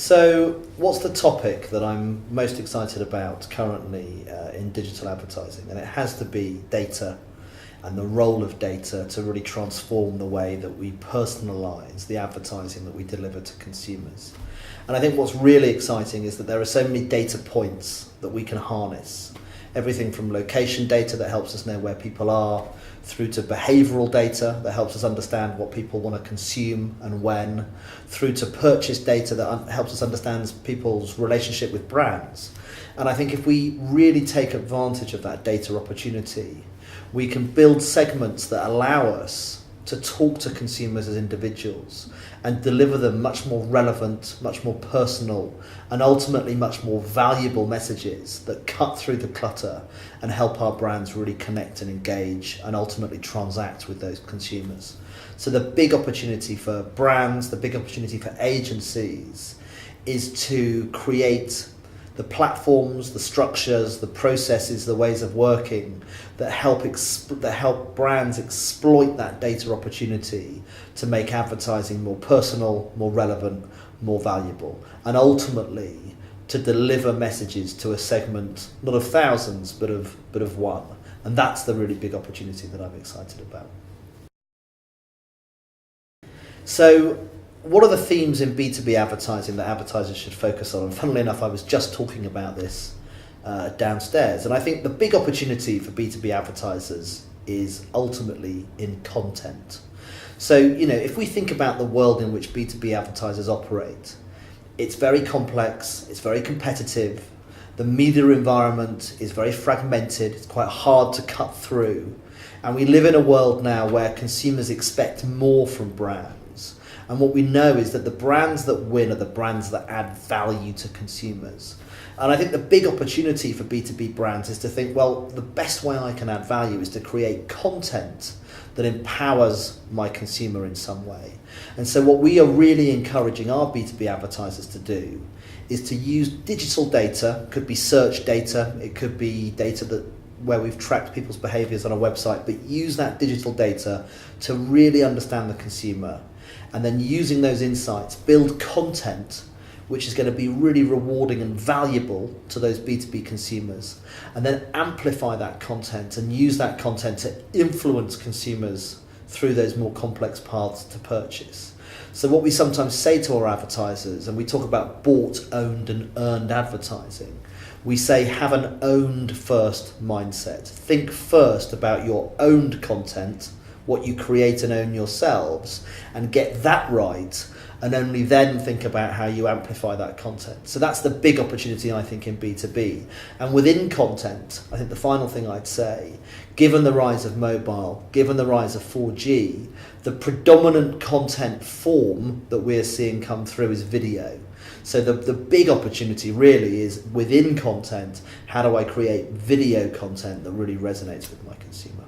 So, what's the topic that I'm most excited about currently in digital advertising? And it has to be data and the role of data to really transform the way that we personalise the advertising that we deliver to consumers. And I think what's really exciting is that there are so many data points that we can harness. Everything from location data that helps us know where people are, through to behavioural data that helps us understand what people want to consume and when, through to purchase data that helps us understand people's relationship with brands. And I think if we really take advantage of that data opportunity, we can build segments that allow us to talk to consumers as individuals and deliver them much more relevant, much more personal, and ultimately much more valuable messages that cut through the clutter and help our brands really connect and engage and ultimately transact with those consumers. So the big opportunity for brands, the big opportunity for agencies is to create the platforms, the structures, the processes, the ways of working that help brands exploit that data opportunity to make advertising more personal, more relevant, more valuable, and ultimately to deliver messages to a segment not of thousands but of one. And that's the really big opportunity that I'm excited about. So, what are the themes in B2B advertising that advertisers should focus on? And funnily enough, I was just talking about this downstairs. And I think the big opportunity for B2B advertisers is ultimately in content. So, if we think about the world in which B2B advertisers operate, it's very complex, it's very competitive, the media environment is very fragmented, it's quite hard to cut through. And we live in a world now where consumers expect more from brands. And what we know is that the brands that win are the brands that add value to consumers. And I think the big opportunity for B2B brands is to think, well, the best way I can add value is to create content that empowers my consumer in some way. And so what we are really encouraging our B2B advertisers to do is to use digital data. It could be search data, it could be data where we've tracked people's behaviours on a website, but use that digital data to really understand the consumer. And then using those insights, build content which is going to be really rewarding and valuable to those B2B consumers, and then amplify that content and use that content to influence consumers through those more complex paths to purchase. So what we sometimes say to our advertisers, and we talk about bought, owned and earned advertising, we say have an owned first mindset. Think first about your owned content, what you create and own yourselves, and get that right, and only then think about how you amplify that content. So that's the big opportunity, I think, in B2B. And within content, I think the final thing I'd say, given the rise of mobile, given the rise of 4G, the predominant content form that we're seeing come through is video. So the big opportunity really is within content, how do I create video content that really resonates with my consumer?